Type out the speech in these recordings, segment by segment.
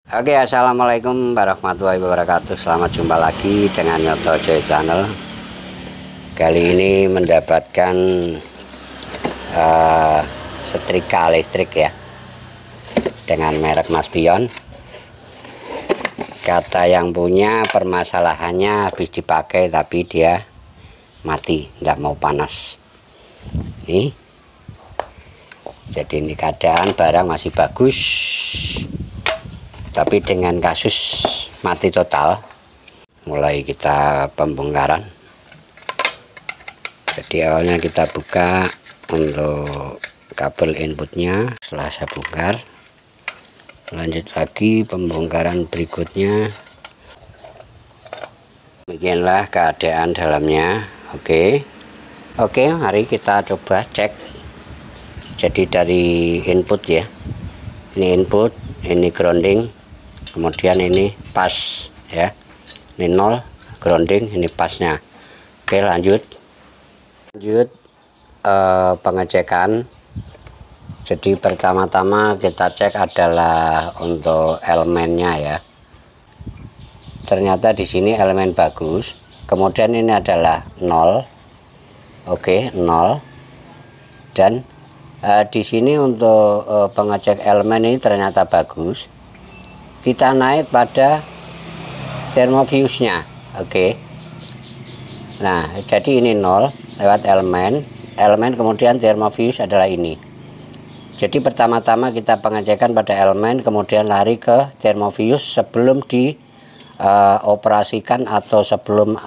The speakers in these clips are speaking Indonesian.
Oke, assalamualaikum warahmatullahi wabarakatuh. Selamat jumpa lagi dengan Nyoto Joy Channel. Kali ini mendapatkan setrika listrik ya, dengan merek Mas Pion. Kata yang punya permasalahannya habis dipakai tapi dia mati, tidak mau panas. Nih, jadi ini keadaan barang masih bagus, tapi dengan kasus mati total. Mulai kita pembongkaran. Jadi awalnya kita buka untuk kabel inputnya, setelah saya bongkar lanjut lagi pembongkaran berikutnya. Beginilah keadaan dalamnya. Oke, mari kita coba cek. Jadi dari input ya, ini input, ini grounding, kemudian ini pas ya, ini 0 grounding, ini pasnya. Oke, lanjut pengecekan. Jadi pertama-tama kita cek adalah untuk elemennya ya. Ternyata di sini elemen bagus, kemudian ini adalah 0. Oke, 0. Dan di sini untuk pengecek elemen ini ternyata bagus. Kita naik pada thermofuse-nya. Oke. Nah, jadi ini 0 lewat elemen kemudian thermofuse adalah ini. Jadi pertama-tama kita pengecekan pada elemen, kemudian lari ke thermofuse sebelum dioperasikan atau sebelum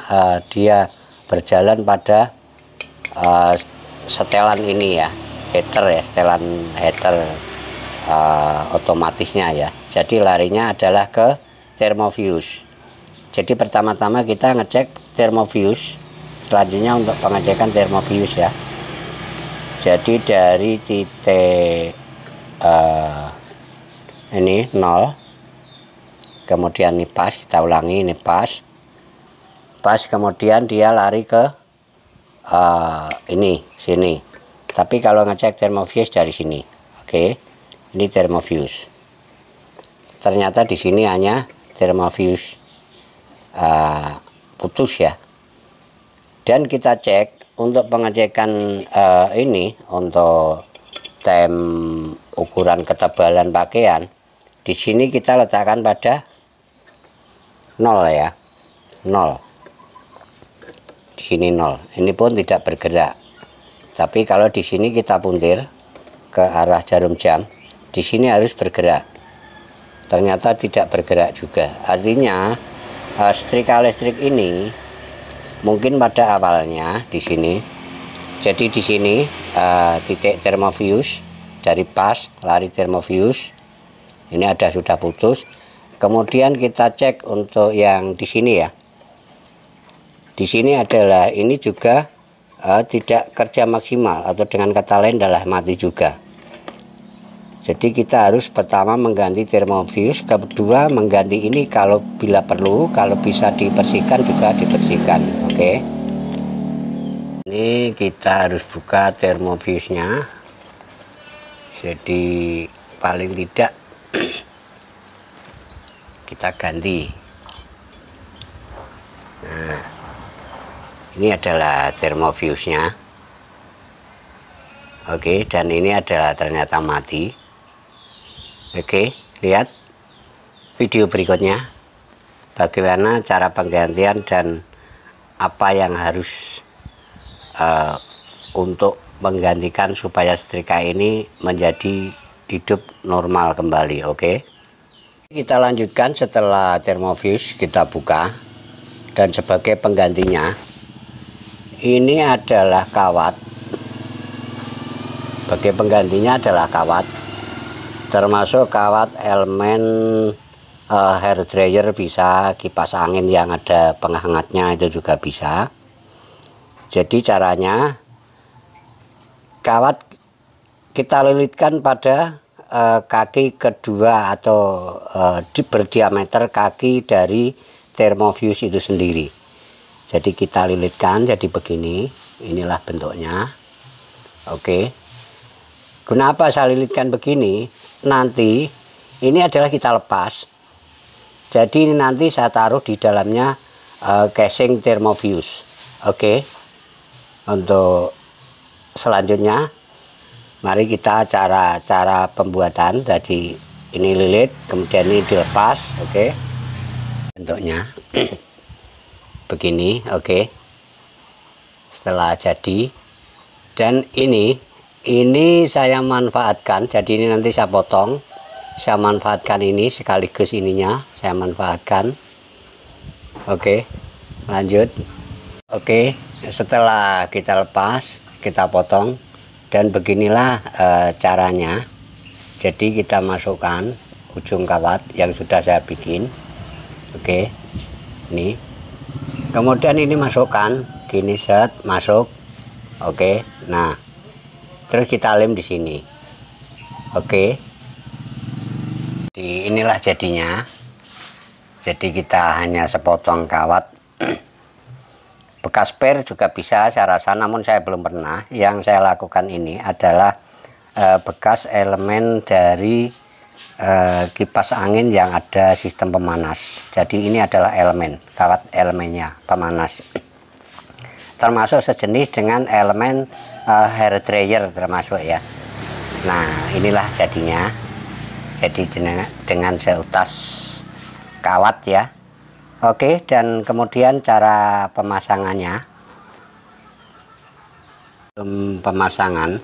dia berjalan pada setelan ini ya, heater ya, setelan heater otomatisnya ya. Jadi larinya adalah ke thermofuse. Jadi pertama-tama kita ngecek thermofuse, selanjutnya untuk pengecekan thermofuse ya. Jadi dari titik ini 0, kemudian ini pas, kita ulangi, ini pas, kemudian dia lari ke ini sini. Tapi kalau ngecek thermofuse dari sini. Oke, ini thermofuse. Ternyata di sini hanya thermofuse putus ya. Dan kita cek untuk pengecekan ini untuk tem ukuran ketebalan pakaian, di sini kita letakkan pada 0 ya, 0. Di sini 0. Ini pun tidak bergerak. Tapi kalau di sini kita puntir ke arah jarum jam, di sini harus bergerak. Ternyata tidak bergerak juga. Artinya setrika listrik ini mungkin pada awalnya di sini. Jadi di sini titik thermofuse dari pas lari thermofuse ini sudah putus. Kemudian kita cek untuk yang di sini ya. Di sini adalah ini juga tidak kerja maksimal, atau dengan kata lain adalah mati juga. Jadi kita harus pertama mengganti thermofuse, kedua mengganti ini kalau bila perlu, kalau bisa dibersihkan juga dibersihkan. Oke. Ini kita harus buka thermofuse-nya. Jadi paling tidak kita ganti. Nah, ini adalah thermofuse-nya. Oke, dan ini adalah ternyata mati. Oke, lihat video berikutnya bagaimana cara penggantian dan apa yang harus untuk menggantikan supaya setrika ini menjadi hidup normal kembali. Oke, kita lanjutkan setelah thermofuse kita buka, dan sebagai penggantinya ini adalah kawat. Sebagai penggantinya adalah kawat, termasuk kawat elemen hair dryer, bisa kipas angin yang ada penghangatnya itu juga bisa. Jadi caranya kawat kita lilitkan pada kaki kedua atau berdiameter kaki dari thermofuse itu sendiri. Jadi kita lilitkan jadi begini, inilah bentuknya. Oke. Kenapa saya lilitkan begini? Nanti ini adalah kita lepas, Jadi ini nanti saya taruh di dalamnya casing thermofuse. Oke. Untuk selanjutnya mari kita cara pembuatan. Jadi ini lilit, kemudian ini dilepas. Oke. Bentuknya begini. Oke. Setelah jadi, dan ini saya manfaatkan. Jadi ini nanti saya potong, saya manfaatkan ini sekaligus ininya saya manfaatkan. Oke, lanjut. Oke, setelah kita lepas, kita potong, dan beginilah caranya. Jadi kita masukkan ujung kawat yang sudah saya bikin. Oke, ini kemudian ini masukkan gini, set, masuk. Oke, nah terus kita lem di sini. Oke, inilah jadinya. Jadi kita hanya sepotong kawat. Bekas spare juga bisa saya rasa, namun saya belum pernah. Yang saya lakukan ini adalah bekas elemen dari kipas angin yang ada sistem pemanas. Jadi ini adalah elemen, kawat elemennya pemanas. Termasuk sejenis dengan elemen hair dryer termasuk ya. Nah inilah jadinya. Jadi dengan seutas kawat ya. Oke, dan kemudian cara pemasangannya. Pemasangan,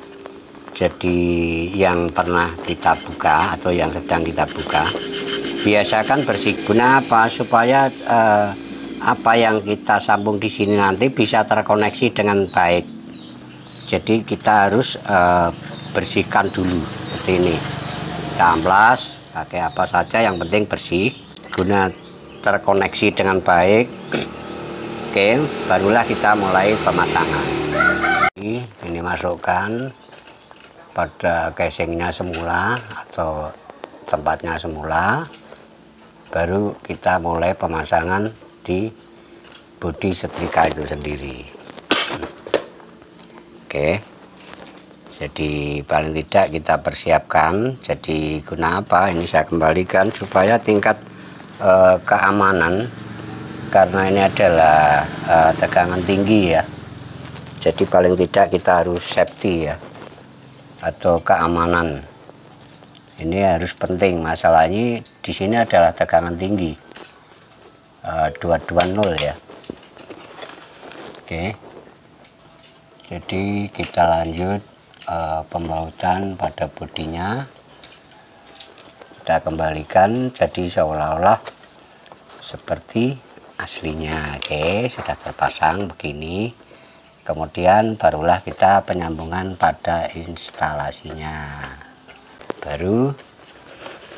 jadi yang pernah kita buka atau yang sedang kita buka, biasakan bersih. Guna apa? Supaya apa yang kita sambung di sini nanti bisa terkoneksi dengan baik. Jadi kita harus bersihkan dulu seperti ini. Kita amplas, pakai apa saja, yang penting bersih. Guna terkoneksi dengan baik. Oke, barulah kita mulai pemasangan. Ini masukkan pada casingnya semula atau tempatnya semula, baru kita mulai pemasangan di bodi setrika itu sendiri. Oke, jadi paling tidak kita persiapkan. Jadi guna apa? Ini saya kembalikan supaya tingkat keamanan, karena ini adalah tegangan tinggi ya. Jadi paling tidak kita harus safety ya, atau keamanan. Ini harus penting. Masalahnya di sini adalah tegangan tinggi 220 ya. Oke. Jadi kita lanjut pembautan pada bodinya. Kita kembalikan jadi seolah-olah seperti aslinya. Oke, sudah terpasang begini. Kemudian barulah kita penyambungan pada instalasinya. Baru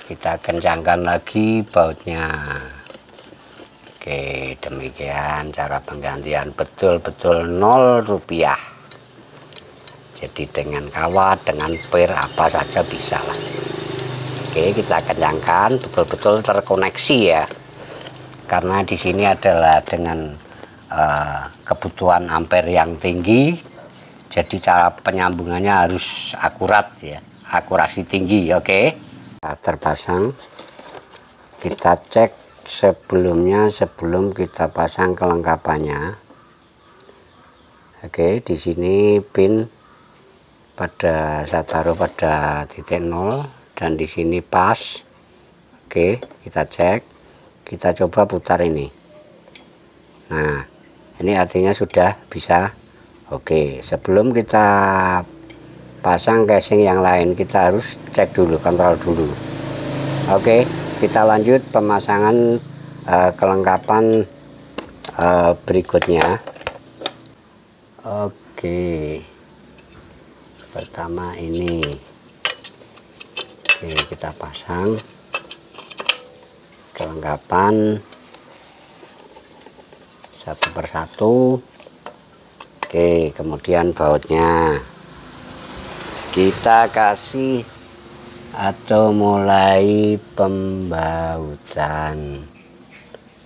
kita kencangkan lagi bautnya. Oke, demikian cara penggantian, betul-betul 0 rupiah. Jadi dengan kawat, dengan per, apa saja bisa lah. Oke, kita kencangkan betul-betul terkoneksi ya. Karena di sini adalah dengan kebutuhan ampere yang tinggi. Jadi cara penyambungannya harus akurat ya, akurasi tinggi. Oke. Terpasang. Kita cek sebelumnya sebelum kita pasang kelengkapannya. Oke, di sini pin pada saya taruh pada titik 0. Dan di sini pas. Oke, kita cek, kita coba putar ini. Nah, ini artinya sudah bisa. Oke, sebelum kita pasang casing yang lain, kita harus cek dulu, kontrol dulu. Oke, kita lanjut pemasangan kelengkapan berikutnya. Oke, pertama ini. Oke, kita pasang kelengkapan satu persatu. Oke, kemudian bautnya kita kasih atau mulai pembautan.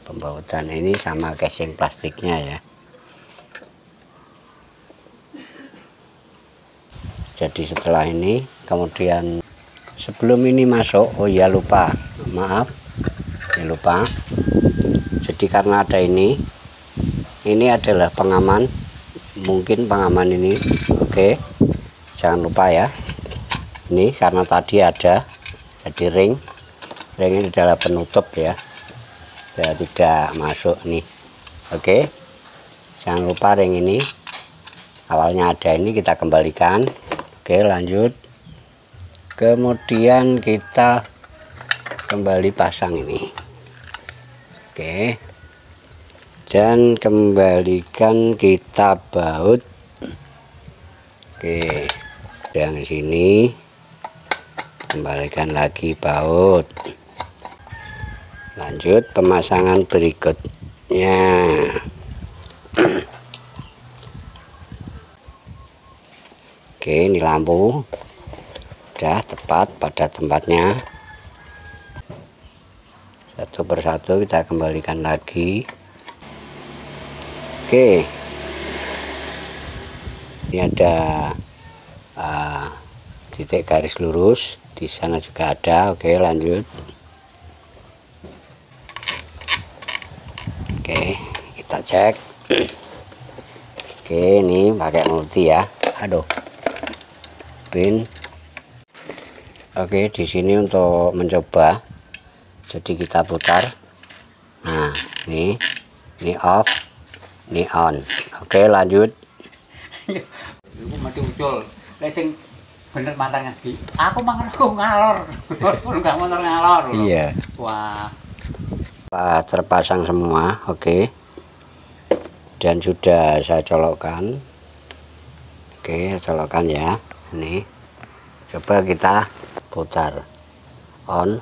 Pembautan ini sama casing plastiknya ya. Jadi setelah ini, kemudian sebelum ini masuk, oh ya lupa, maaf, jangan lupa. Jadi karena ada ini adalah pengaman, mungkin pengaman ini. Oke, jangan lupa ya, ini karena tadi ada jadi ring ini adalah penutup ya, biar tidak masuk nih. Oke, jangan lupa ring ini awalnya ada, ini kita kembalikan. Oke, lanjut. Kemudian kita kembali pasang ini. Oke, dan kembalikan kita baut. Oke, yang sini kembalikan lagi baut. Lanjut pemasangan berikutnya. Oke, ini lampu udah tepat pada tempatnya. Satu persatu kita kembalikan lagi. Oke, ini ada titik garis lurus, di sana juga ada. Oke, lanjut. Oke, kita cek. Oke, ini pakai multi ya. Aduh, pin. Oke, di sini untuk mencoba, jadi kita putar. Nah, ini off, ini on. Oke, lanjut. Iku mati ucul. Lek sing bener mantan ngerti. Aku mangan aku ngalor. Enggak motor ngalor. Iya. Wah. Terpasang semua. Oke. Dan sudah saya colokkan. Oke, colokkan ya. Ini. Coba kita putar. On.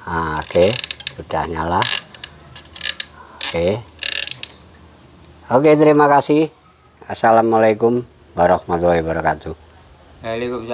Nah, oke. Sudah nyala. Oke. Oke, terima kasih. Assalamualaikum warahmatullahi wabarakatuh. Waalaikumsalam.